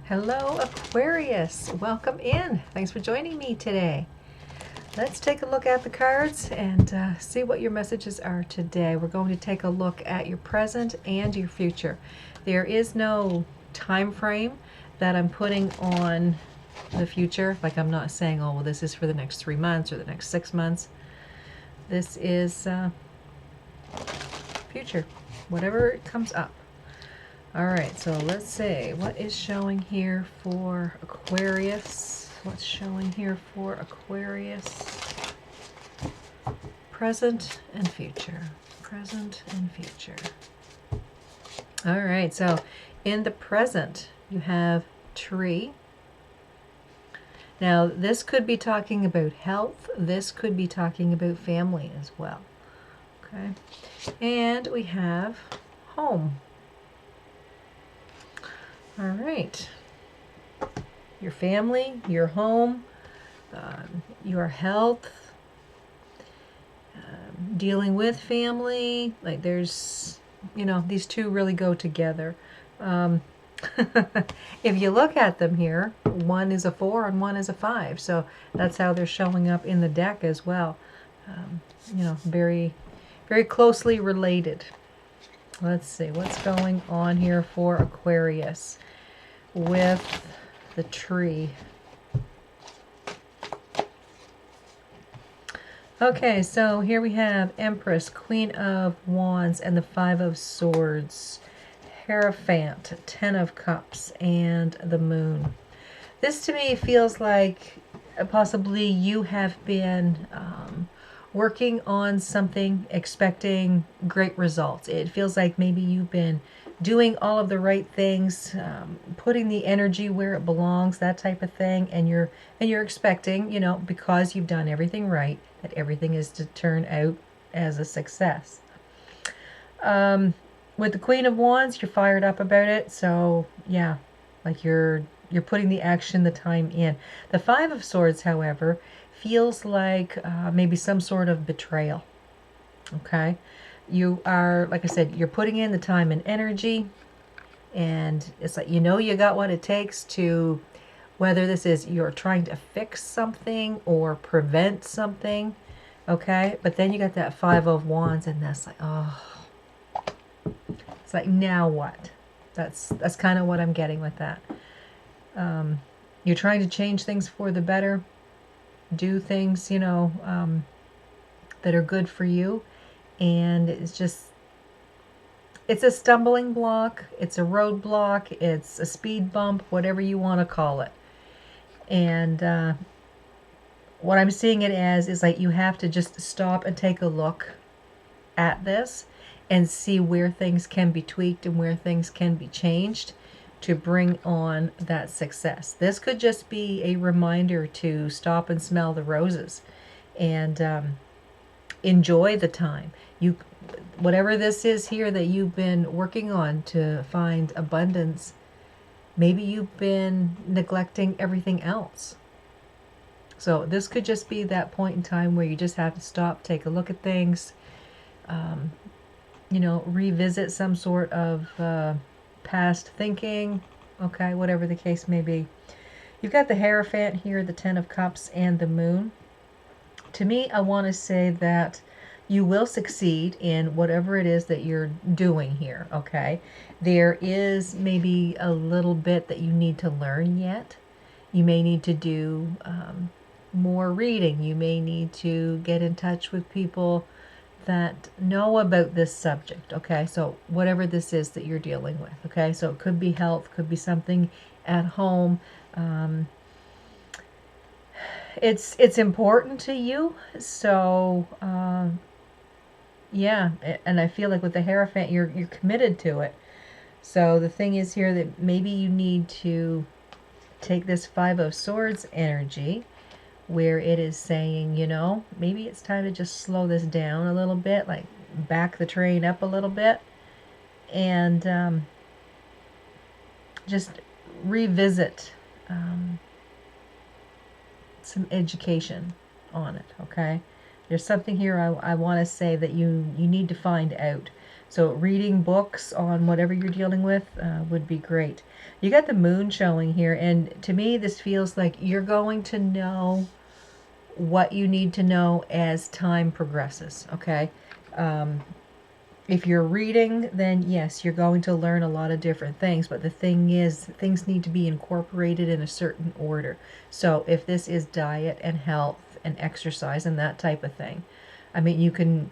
Hello, Aquarius. Welcome in. Thanks for joining me today. Let's take a look at the cards and see what your messages are today. We're going to take a look at your present and your future. There is no time frame that I'm putting on the future. Like, I'm not saying, oh, well, this is for the next 3 months or the next 6 months. This is future, whatever comes up. All right, so let's see what is showing here for Aquarius. What's showing here for Aquarius? Present and future. Present and future. All right, so in the present, you have tree. Now, this could be talking about health. This could be talking about family as well. Okay, and we have home. All right, your family, your home, your health, dealing with family. Like, there's, these two really go together. If you look at them here, one is a 4 and one is a 5. So that's how they're showing up in the deck as well. Very, very closely related. Let's see what's going on here for Aquarius with the tree. Okay, so here we have Empress, Queen of Wands, and the 5 of Swords, Hierophant, 10 of Cups, and the Moon. This to me feels like possibly you have been working on something, expecting great results. It feels like maybe you've been doing all of the right things, putting the energy where it belongs, that type of thing, and you're expecting, because you've done everything right, that everything is to turn out as a success. With the Queen of Wands, you're fired up about it, so yeah, like you're putting the action, the time in. The 5 of Swords, however, feels like maybe some sort of betrayal. Okay, you are, like I said, you're putting in the time and energy, and it's like you got what it takes to, whether this is you're trying to fix something or prevent something. Okay, but then you got that 5 of Wands, and that's like, oh, it's like, now what? That's kind of what I'm getting with that. You're trying to change things for the better, do things, that are good for you. And it's a stumbling block, it's a roadblock, it's a speed bump, whatever you want to call it. And what I'm seeing it as is like you have to just stop and take a look at this and see where things can be tweaked and where things can be changed to bring on that success. This could just be a reminder to stop and smell the roses and enjoy the time. Whatever this is here that you've been working on to find abundance, maybe you've been neglecting everything else. So this could just be that point in time where you just have to stop, take a look at things, revisit some sort of past thinking, okay, whatever the case may be. You've got the Hierophant here, the 10 of Cups, and the Moon. To me, I want to say that you will succeed in whatever it is that you're doing here, okay? There is maybe a little bit that you need to learn yet. You may need to do more reading. You may need to get in touch with people that know about this subject, okay? So whatever this is that you're dealing with, okay? So it could be health, could be something at home. It's important to you, so yeah, and I feel like with the Hierophant, you're committed to it. So the thing is here that maybe you need to take this 5 of Swords energy, where it is saying, maybe it's time to just slow this down a little bit, like back the train up a little bit, and just revisit some education on it, okay? There's something here I want to say that you need to find out. So reading books on whatever you're dealing with would be great. You got the moon showing here, and to me this feels like you're going to know what you need to know as time progresses, okay? If you're reading, then yes, you're going to learn a lot of different things, but the thing is, things need to be incorporated in a certain order. So if this is diet and health and exercise and that type of thing, I mean, you can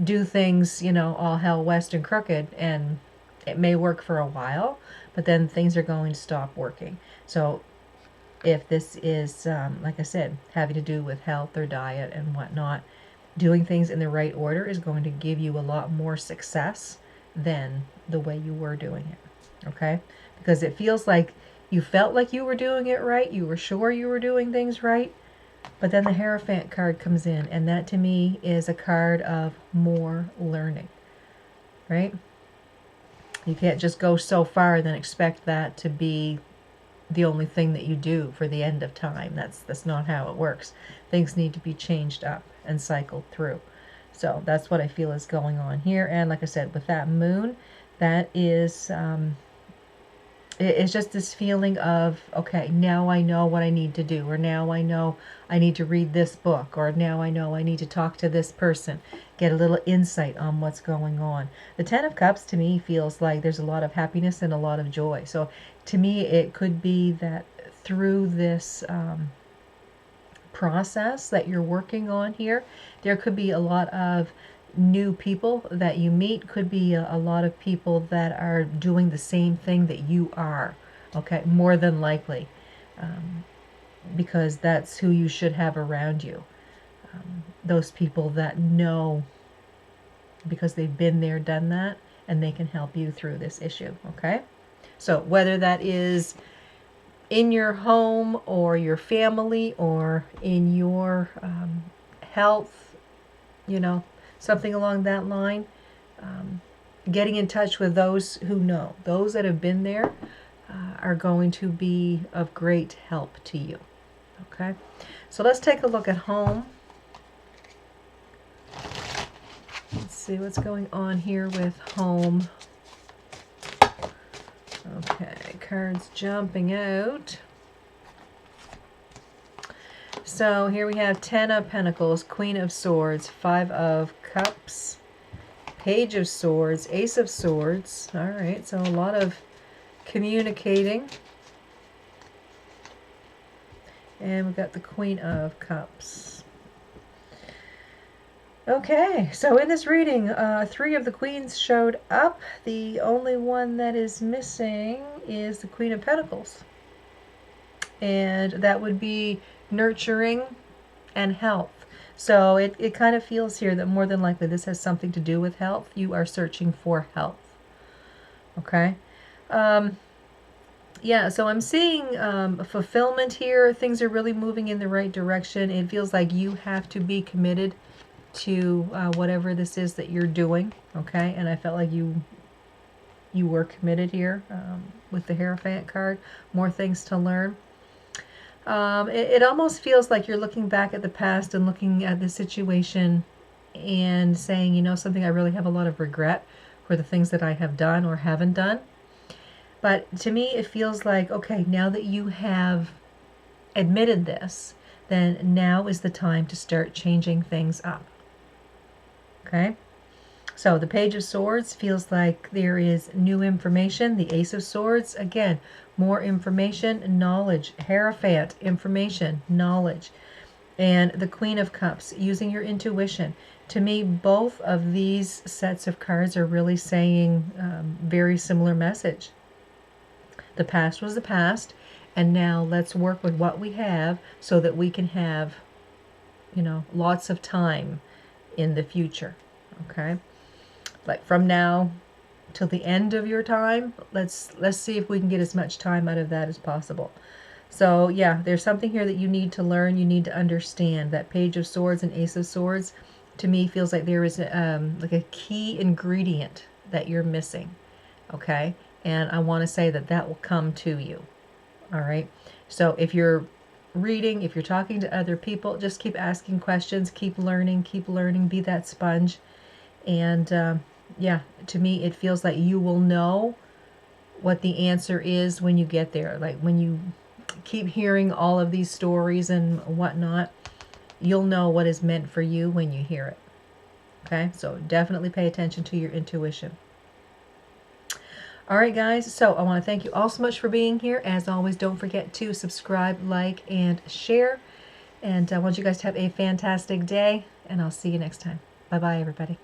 do things, all hell west and crooked, and it may work for a while, but then things are going to stop working. So if this is, like I said, having to do with health or diet and whatnot, doing things in the right order is going to give you a lot more success than the way you were doing it. Okay? Because it feels like you felt like you were doing it right, you were sure you were doing things right, but then the Hierophant card comes in, and that to me is a card of more learning. Right? You can't just go so far and then expect that to be the only thing that you do for the end of time. That's not how it works. Things need to be changed up and cycled through. So that's what I feel is going on here. And like I said, with that moon, that is it's just this feeling of, okay, now I know what I need to do, or now I know I need to read this book, or now I know I need to talk to this person, get a little insight on what's going on. The Ten of Cups to me feels like there's a lot of happiness and a lot of joy. So to me, it could be that through this process that you're working on here, there could be a lot of new people that you meet, could be a lot of people that are doing the same thing that you are, okay, more than likely, because that's who you should have around you, those people that know, because they've been there, done that, and they can help you through this issue. Okay, so whether that is in your home or your family or in your health, something along that line, getting in touch with those who know, those that have been there, are going to be of great help to you. Okay, so let's take a look at home. Let's see what's going on here with home. Okay, cards jumping out. So here we have Ten of Pentacles, Queen of Swords, Five of Cups, Page of Swords, Ace of Swords. All right, so a lot of communicating. And we've got the Queen of Cups. Okay, so in this reading, three of the queens showed up. The only one that is missing is the Queen of Pentacles. And that would be nurturing and health. So it kind of feels here that more than likely this has something to do with health. You are searching for health. Okay? Yeah, so I'm seeing fulfillment here. Things are really moving in the right direction. It feels like you have to be committed to whatever this is that you're doing. Okay? And I felt like you were committed here with the Hierophant card. More things to learn. It almost feels like you're looking back at the past and looking at the situation and saying, something, I really have a lot of regret for the things that I have done or haven't done. But to me, it feels like, okay, now that you have admitted this, then now is the time to start changing things up. Okay? So the Page of Swords feels like there is new information. The Ace of Swords, again, more information, knowledge. Hierophant, information, knowledge. And the Queen of Cups, using your intuition. To me, both of these sets of cards are really saying very similar message. The past was the past, and now let's work with what we have so that we can have, lots of time in the future. Okay? Like from now till the end of your time, let's see if we can get as much time out of that as possible. So yeah, there's something here that you need to learn, you need to understand. That Page of Swords and Ace of Swords, to me, feels like there is like a key ingredient that you're missing. Okay? And I want to say that will come to you. All right? So if you're reading, if you're talking to other people, just keep asking questions, keep learning, be that sponge. And yeah, to me, it feels like you will know what the answer is when you get there. Like when you keep hearing all of these stories and whatnot, you'll know what is meant for you when you hear it. Okay, so definitely pay attention to your intuition. All right, guys, so I want to thank you all so much for being here. As always, don't forget to subscribe, like, and share. And I want you guys to have a fantastic day, and I'll see you next time. Bye-bye, everybody.